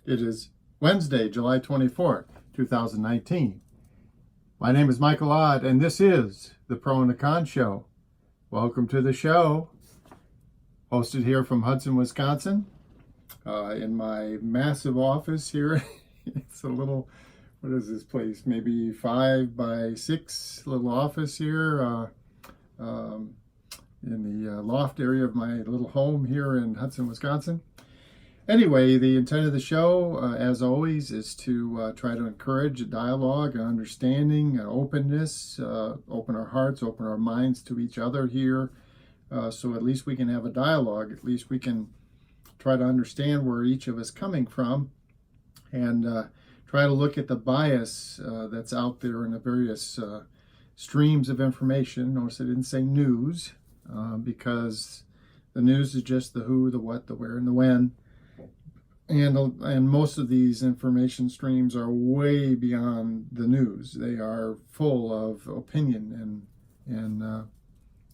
It is Wednesday, July 24th, 2019. My name is Michael Odd, and this is the Pro and the Con Show. Welcome to the show. Hosted here from Hudson, Wisconsin, in my massive office here. It's a little, what is this place? Maybe 5 by 6 little office here in the loft area of my little home here in Hudson, Wisconsin. Anyway, the intent of the show, as always, is to try to encourage a dialogue, an understanding, an openness, open our hearts, open our minds to each other here, so at least we can have a dialogue. At least we can try to understand where each of us coming from, and try to look at the bias that's out there in the various streams of information. Notice I didn't say news, because the news is just the who, the what, the where, and the when. And most of these information streams are way beyond the news. They are full of opinion and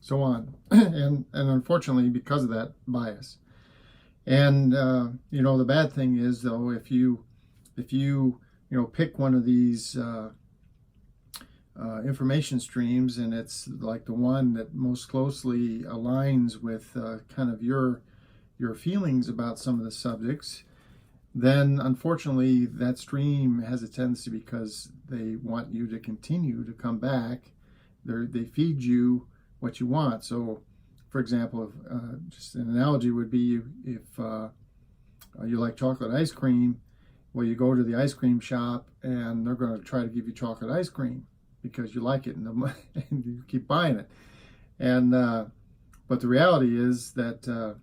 so on, and unfortunately because of that bias. And the bad thing is, though, if you pick one of these information streams, and it's like the one that most closely aligns with kind of your feelings about some of the subjects, then unfortunately that stream has a tendency, because they want you to continue to come back. They feed you what you want. So, for example, just an analogy would be if you like chocolate ice cream, well, you go to the ice cream shop and they're going to try to give you chocolate ice cream because you like it, and you keep buying it. And but the reality is that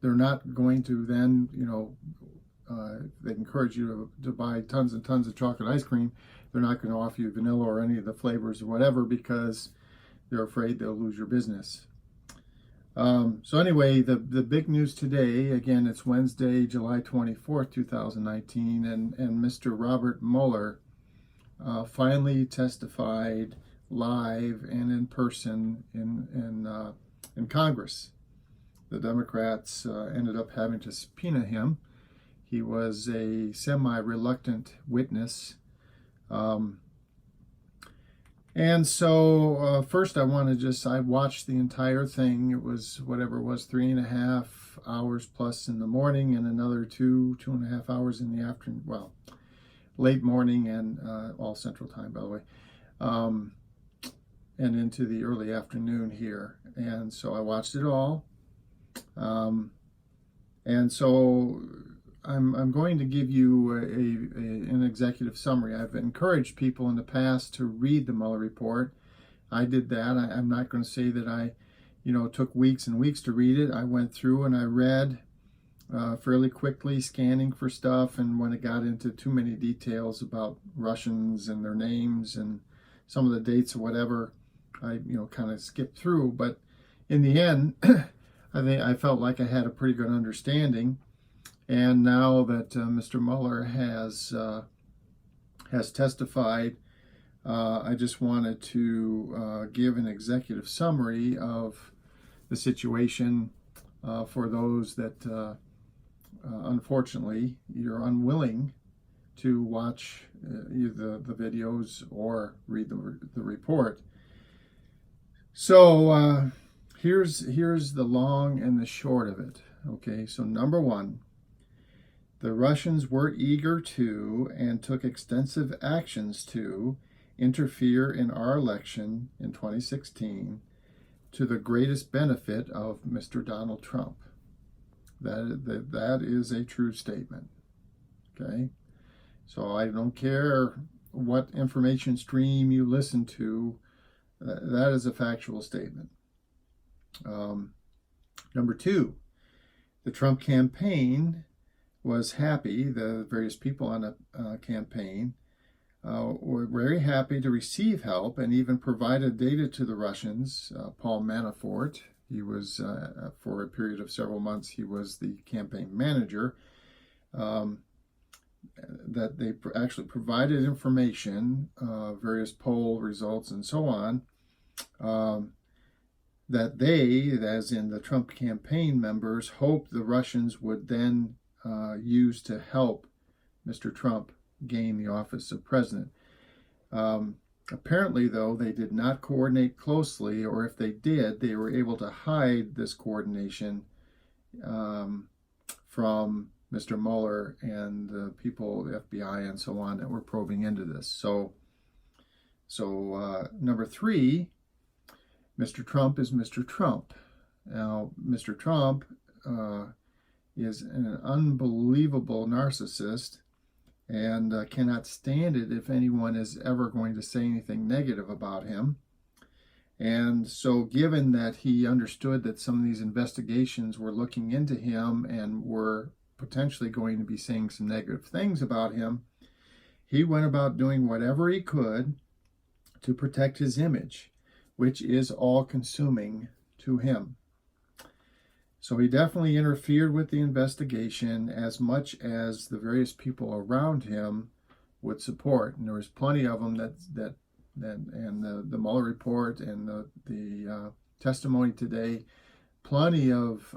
they're not going to then, they encourage you to buy tons and tons of chocolate ice cream. They're not going to offer you vanilla or any of the flavors or whatever, because they're afraid they'll lose your business. So anyway, the big news today, again, it's Wednesday, July 24th, 2019, and Mr. Robert Mueller finally testified live and in person in Congress. The Democrats ended up having to subpoena him. He was a semi-reluctant witness. And so first I watched the entire thing. It was whatever it was, 3.5 hours plus in the morning, and another 2.5 hours in the afternoon. Well, late morning and all Central Time, by the way. And into the early afternoon here. And so I watched it all. And so I'm going to give you an executive summary. I've encouraged people in the past to read the Mueller report. I did that. I'm not going to say that I, took weeks and weeks to read it. I went through and I read fairly quickly, scanning for stuff. And when it got into too many details about Russians and their names and some of the dates or whatever, I, kind of skipped through. But in the end, I felt like I had a pretty good understanding. And now that Mr. Mueller has testified, I just wanted to give an executive summary of the situation for those that, unfortunately, you're unwilling to watch either the videos or read the report. So here's the long and the short of it. Okay, so number one, the Russians were eager to and took extensive actions to interfere in our election in 2016 to the greatest benefit of Mr. Donald Trump. That is a true statement. Okay, so I don't care what information stream you listen to, that is a factual statement. Number two, the Trump campaign was happy, the various people on the campaign were very happy to receive help, and even provided data to the Russians. Paul Manafort, he was, for a period of several months, he was the campaign manager, that they actually provided information, various poll results and so on, that they, as in the Trump campaign members, hoped the Russians would then used to help Mr. Trump gain the office of president. Apparently, though, they did not coordinate closely, or if they did, they were able to hide this coordination from Mr. Mueller and the people, the FBI and so on, that were probing into this. So number 3, Mr. Trump is Mr. Trump. Now, Mr. Trump is an unbelievable narcissist and cannot stand it if anyone is ever going to say anything negative about him. And so given that he understood that some of these investigations were looking into him and were potentially going to be saying some negative things about him, he went about doing whatever he could to protect his image, which is all-consuming to him. So he definitely interfered with the investigation as much as the various people around him would support. And there was plenty of them and the Mueller report and the testimony today, plenty of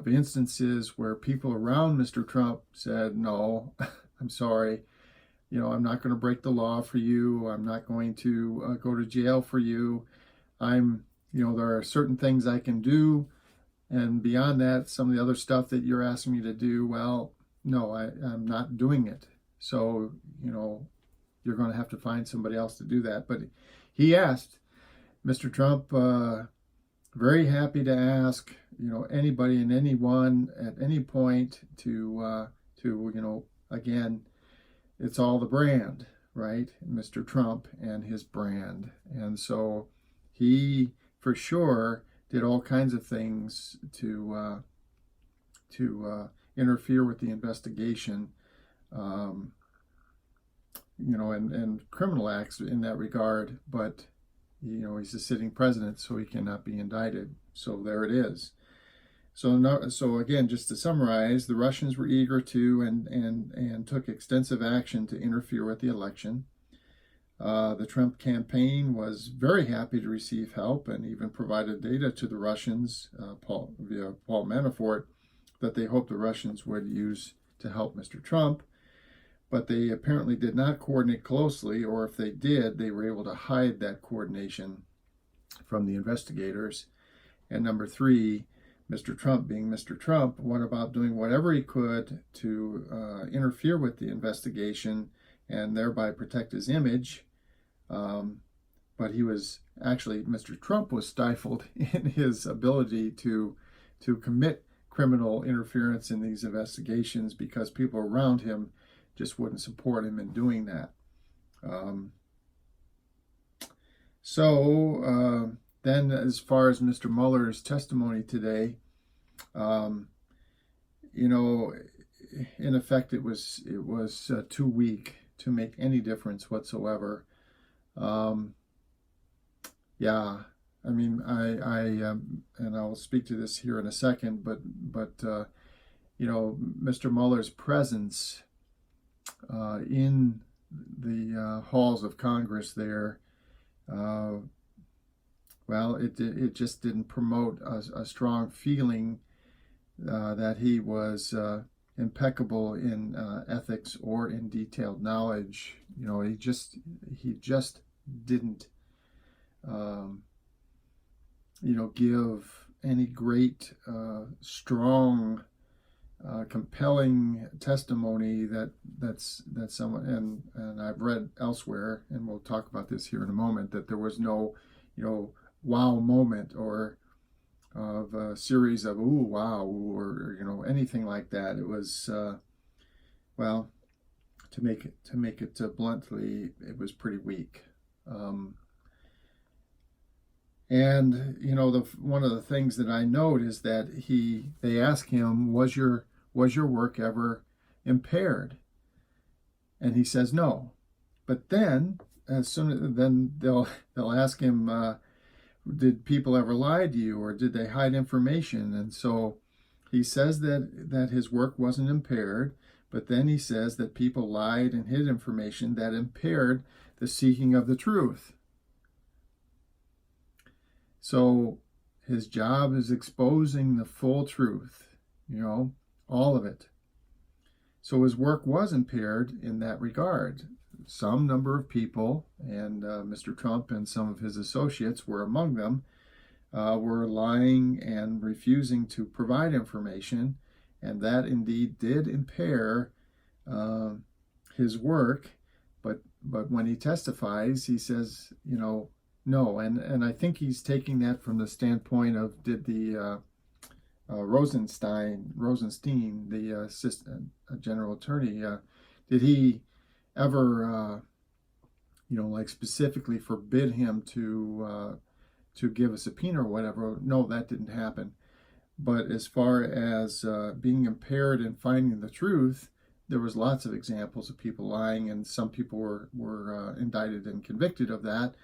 instances where people around Mr. Trump said, no, I'm sorry, I'm not going to break the law for you. I'm not going to go to jail for you. There are certain things I can do. And beyond that, some of the other stuff that you're asking me to do, well, no, I'm not doing it. So, you're going to have to find somebody else to do that. But he asked Mr. Trump, very happy to ask, anybody and anyone at any point to again, it's all the brand, right? Mr. Trump and his brand. And so he, for sure, did all kinds of things to interfere with the investigation, and criminal acts in that regard. But he's a sitting president, so he cannot be indicted. So there it is. So again, just to summarize, the Russians were eager to and took extensive action to interfere with the election. The Trump campaign was very happy to receive help and even provided data to the Russians via Paul Manafort that they hoped the Russians would use to help Mr. Trump. But they apparently did not coordinate closely, or if they did, they were able to hide that coordination from the investigators. And number 3, Mr. Trump, being Mr. Trump, went about doing whatever he could to interfere with the investigation and thereby protect his image. But Mr. Trump was stifled in his ability to commit criminal interference in these investigations because people around him just wouldn't support him in doing that. Then as far as Mr. Mueller's testimony today, in effect, it was too weak to make any difference whatsoever. And I'll speak to this here in a second, but Mr. Mueller's presence in the halls of Congress there, it just didn't promote a strong feeling that he was impeccable in ethics or in detailed knowledge. He just didn't give any great strong compelling testimony that's someone, and I've read elsewhere, and we'll talk about this here in a moment, that there was no wow moment or of a series of ooh wow or anything like that. It was to make it bluntly, it was pretty weak. And one of the things that I note is that they ask him, was your work ever impaired? And he says no. But then they'll ask him, did people ever lie to you, or did they hide information? And so he says that his work wasn't impaired, but then he says that people lied and hid information that impaired the seeking of the truth. So his job is exposing the full truth, all of it. So his work was impaired in that regard. Some number of people, and Mr. Trump and some of his associates were among them, were lying and refusing to provide information, and that indeed did impair his work. But when he testifies, he says, no. And I think he's taking that from the standpoint of, did the Rosenstein, the assistant general attorney, did he ever, like specifically forbid him to give a subpoena or whatever? No, that didn't happen. But as far as being impaired in finding the truth, there was lots of examples of people lying, and some people were indicted and convicted of that.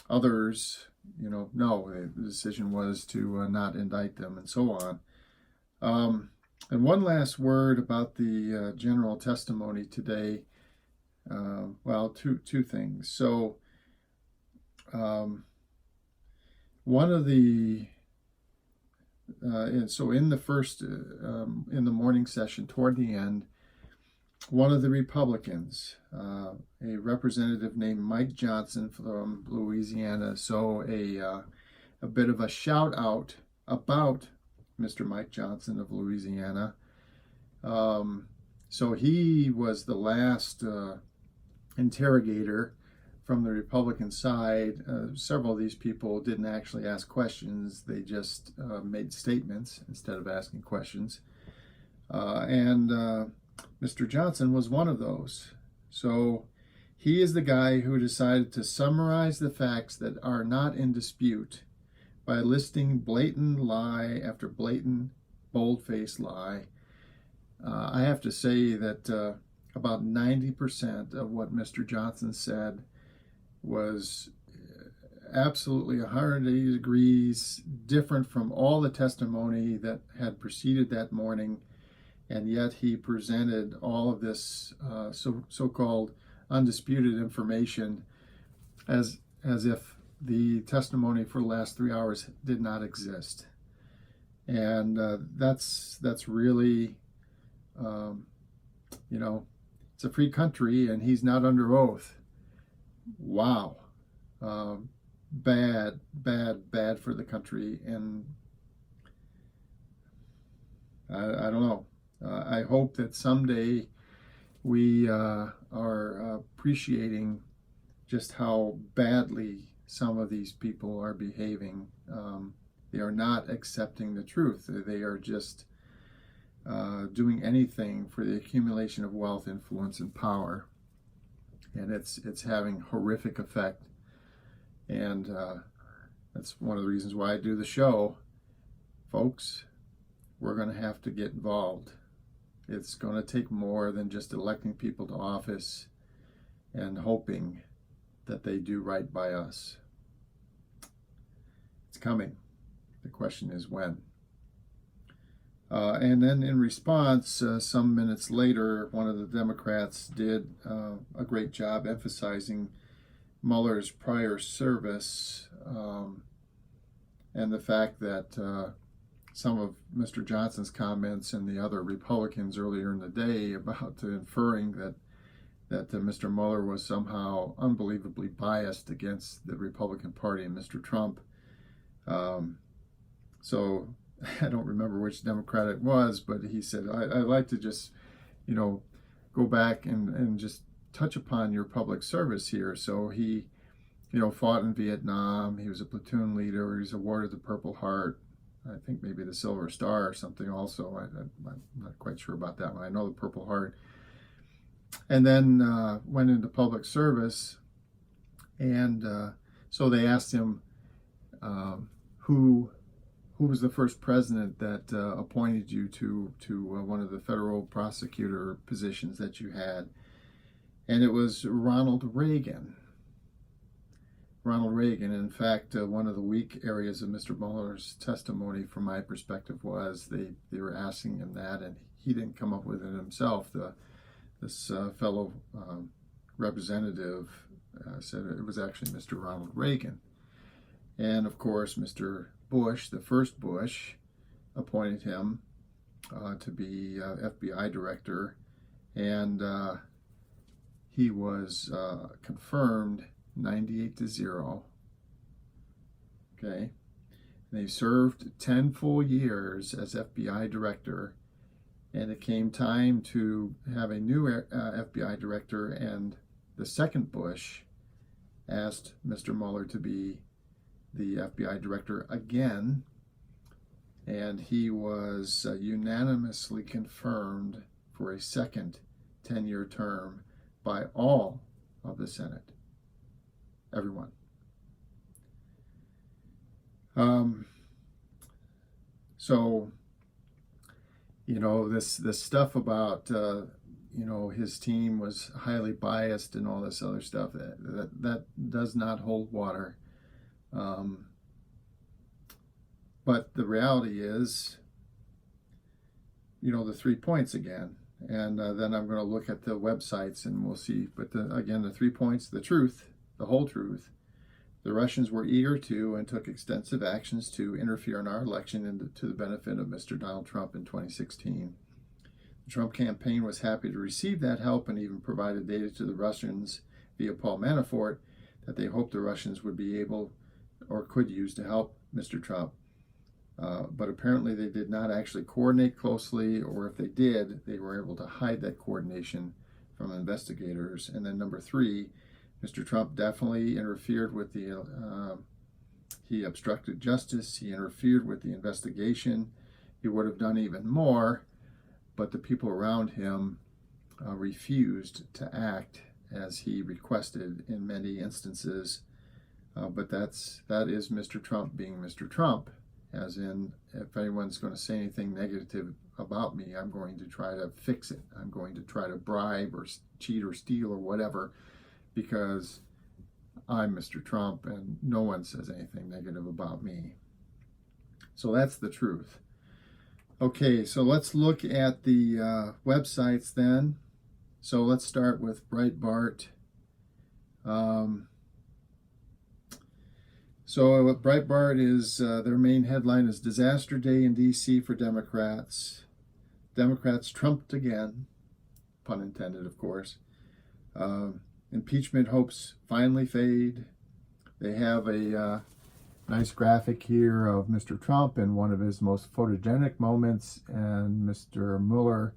Others, no, the decision was to not indict them, and so on. And one last word about the general testimony today. Two things. So, one of the in the first in the morning session, toward the end, one of the Republicans, a representative named Mike Johnson from Louisiana, so a bit of a shout out about Mr. Mike Johnson of Louisiana. So he was the last interrogator from the Republican side. Several of these people didn't actually ask questions. They just made statements instead of asking questions. And Mr. Johnson was one of those. So he is the guy who decided to summarize the facts that are not in dispute by listing blatant lie after blatant, bold-faced lie. I have to say that about 90% of what Mr. Johnson said was absolutely 180 degrees different from all the testimony that had preceded that morning, and yet he presented all of this so-called undisputed information as if the testimony for the last 3 hours did not exist. And that's really, it's a free country, and he's not under oath. Wow. Bad for the country. And I don't know. I hope that someday we are appreciating just how badly some of these people are behaving. They are not accepting the truth. They are just doing anything for the accumulation of wealth, influence, and power. And it's having horrific effect. And that's one of the reasons why I do the show. Folks, we're going to have to get involved. It's going to take more than just electing people to office and hoping that they do right by us. It's coming. The question is when. And then in response, some minutes later, one of the Democrats did a great job emphasizing Mueller's prior service and the fact that some of Mr. Johnson's comments and the other Republicans earlier in the day about inferring that Mr. Mueller was somehow unbelievably biased against the Republican Party and Mr. Trump. So I don't remember which Democrat it was, but he said, I'd like to just, go back and just touch upon your public service here. So he, fought in Vietnam. He was a platoon leader. He was awarded the Purple Heart. I think maybe the Silver Star or something also. I'm not quite sure about that one. I know the Purple Heart. And then went into public service. And so they asked him who was the first president that appointed you to one of the federal prosecutor positions that you had. And it was Ronald Reagan. Ronald Reagan. In fact, one of the weak areas of Mr. Mueller's testimony, from my perspective, was they were asking him that, and he didn't come up with it himself. This fellow representative said it was actually Mr. Ronald Reagan. And of course, Mr. Bush, the first Bush, appointed him to be FBI director, and he was confirmed 98-0. Okay, and he served 10 full years as FBI director, and it came time to have a new FBI director, and the second Bush asked Mr. Mueller to be the FBI director again, and he was unanimously confirmed for a second 10-year term by all of the Senate. Everyone. So, you know, this stuff about you know, his team was highly biased and all this other stuff, that does not hold water. But the reality is, you know, the 3 points again. And then I'm going to look at the websites and we'll see. But again, the 3 points, the truth, the whole truth. The Russians were eager to and took extensive actions to interfere in our election and to the benefit of Mr. Donald Trump in 2016. The Trump campaign was happy to receive that help and even provided data to the Russians via Paul Manafort that they hoped the Russians would be able or could use to help Mr. Trump. But apparently they did not actually coordinate closely, or if they did, they were able to hide that coordination from investigators. And then number 3, Mr. Trump definitely interfered with he obstructed justice, he interfered with the investigation. He would have done even more, but the people around him refused to act as he requested in many instances. But that is Mr. Trump being Mr. Trump, as in, if anyone's going to say anything negative about me, I'm going to try to fix it. I'm going to try to bribe or cheat or steal or whatever, because I'm Mr. Trump and no one says anything negative about me. So that's the truth. Okay, so let's look at the websites then. So let's start with Breitbart. So what Breitbart is, their main headline is Disaster Day in D.C. for Democrats. Democrats trumped again, pun intended, of course. Impeachment hopes finally fade. They have a nice graphic here of Mr. Trump in one of his most photogenic moments, and Mr. Mueller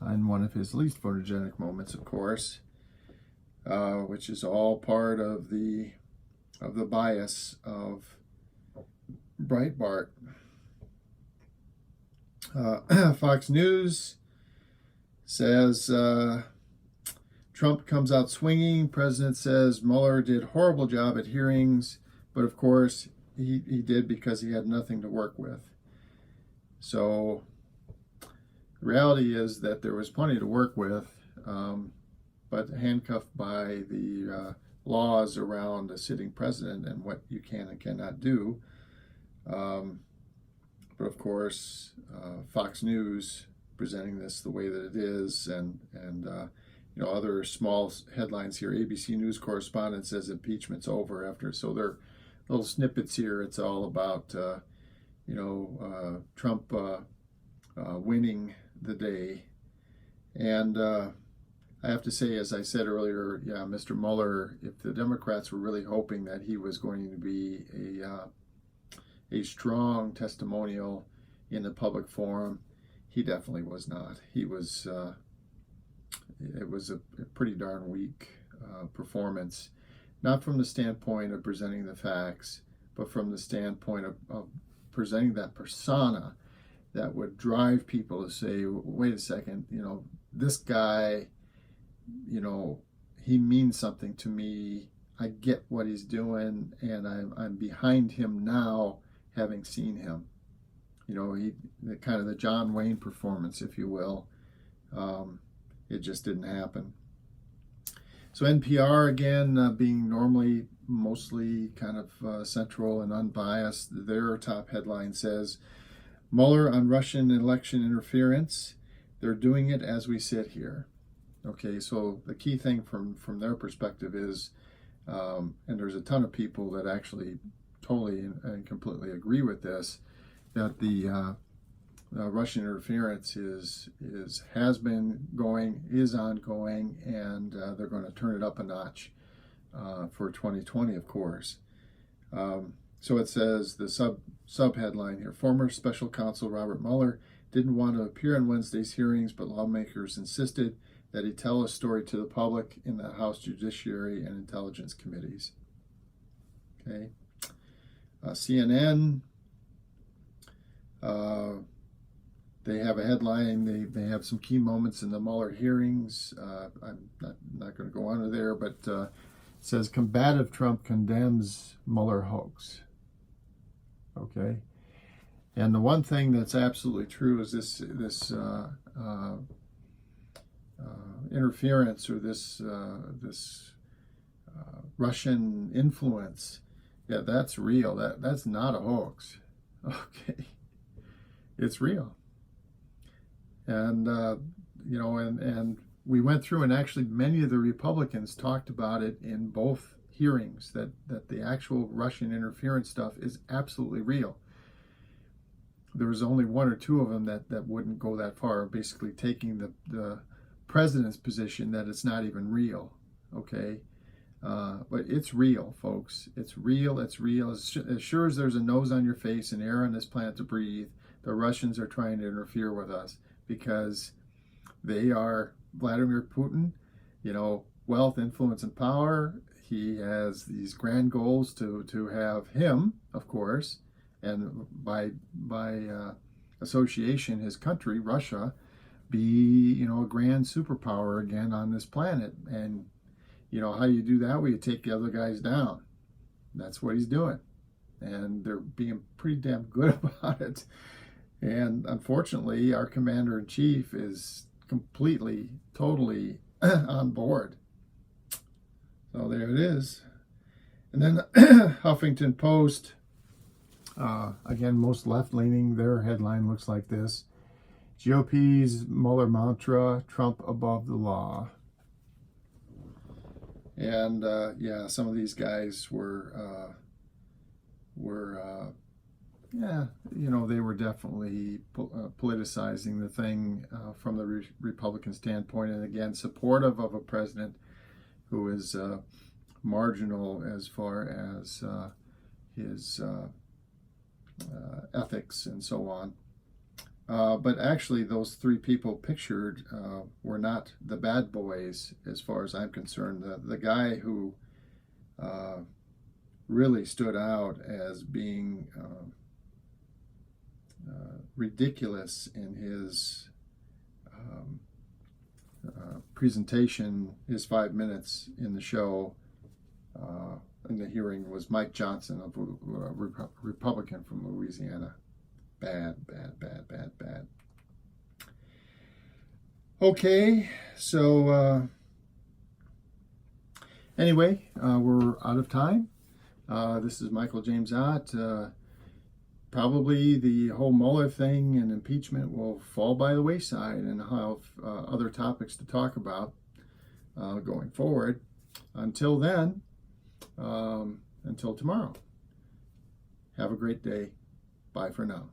in one of his least photogenic moments, of course, which is all part of the bias of Breitbart. Fox News says Trump comes out swinging. President says Mueller did horrible job at hearings, but of course he did because he had nothing to work with. So the reality is that there was plenty to work with, but handcuffed by the laws around a sitting president and what you can and cannot do. But of course, Fox News presenting this the way that it is, and you know, other small headlines here. ABC News correspondent says impeachment's over after. So they're little snippets here. It's all about you know, Trump winning the day. And I have to say, as I said earlier, yeah, Mr. Mueller, if the Democrats were really hoping that he was going to be a strong testimonial in the public forum, he definitely was not. He was, it was a pretty darn weak performance, not from the standpoint of presenting the facts, but from the standpoint of presenting that persona that would drive people to say, wait a second, you know, this guy, you know, he means something to me. I get what he's doing, and I'm behind him now, having seen him. You know, the kind of the John Wayne performance, if you will. It just didn't happen. So NPR, again, being normally mostly kind of central and unbiased, their top headline says, Mueller on Russian election interference. They're doing it as we sit here. Okay, so the key thing from their perspective is, and there's a ton of people that actually totally and completely agree with this, that the Russian interference has been going, is ongoing, and they're going to turn it up a notch for 2020, of course. So it says, the sub headline here: former special counsel Robert Mueller didn't want to appear in Wednesday's hearings, but lawmakers insisted that he tell a story to the public in the House Judiciary and Intelligence Committees. Okay. CNN, they have a headline. They have some key moments in the Mueller hearings. I'm not going to go on to there, but it says combative Trump condemns Mueller hoax. Okay. And the one thing that's absolutely true is this interference, or this Russian influence. Yeah, that's real. That's not a hoax. Okay, it's real. And and we went through, and actually many of the Republicans talked about it in both hearings, that the actual Russian interference stuff is absolutely real. There was only one or two of them that wouldn't go that far, basically taking the president's position that it's not even real. Okay, but it's real, folks. It's real. It's real. As sure as there's a nose on your face and air on this planet to breathe, the Russians are trying to interfere with us, because they are Vladimir Putin. Wealth, influence, and power. He has these grand goals to have him, of course, and by association, his country, Russia, be a grand superpower again on this planet. And how you do that? Well, you take the other guys down. That's what he's doing, and they're being pretty damn good about it. And unfortunately, our commander-in-chief is completely, totally on board. So there it is. And then Huffington Post, again, most left-leaning, their headline looks like this: GOP's Mueller mantra, Trump above the law. And some of these guys were they were definitely politicizing the thing from the Republican standpoint, and again, supportive of a president who is marginal as far as his ethics and so on. But actually, those three people pictured were not the bad boys, as far as I'm concerned. The guy who really stood out as being ridiculous in his presentation, his 5 minutes in the show, in the hearing, was Mike Johnson, a Republican from Louisiana. Bad. Okay, so anyway, we're out of time. This is Michael James Ott. Probably the whole Mueller thing and impeachment will fall by the wayside, and I'll have other topics to talk about going forward. Until then, until tomorrow, have a great day. Bye for now.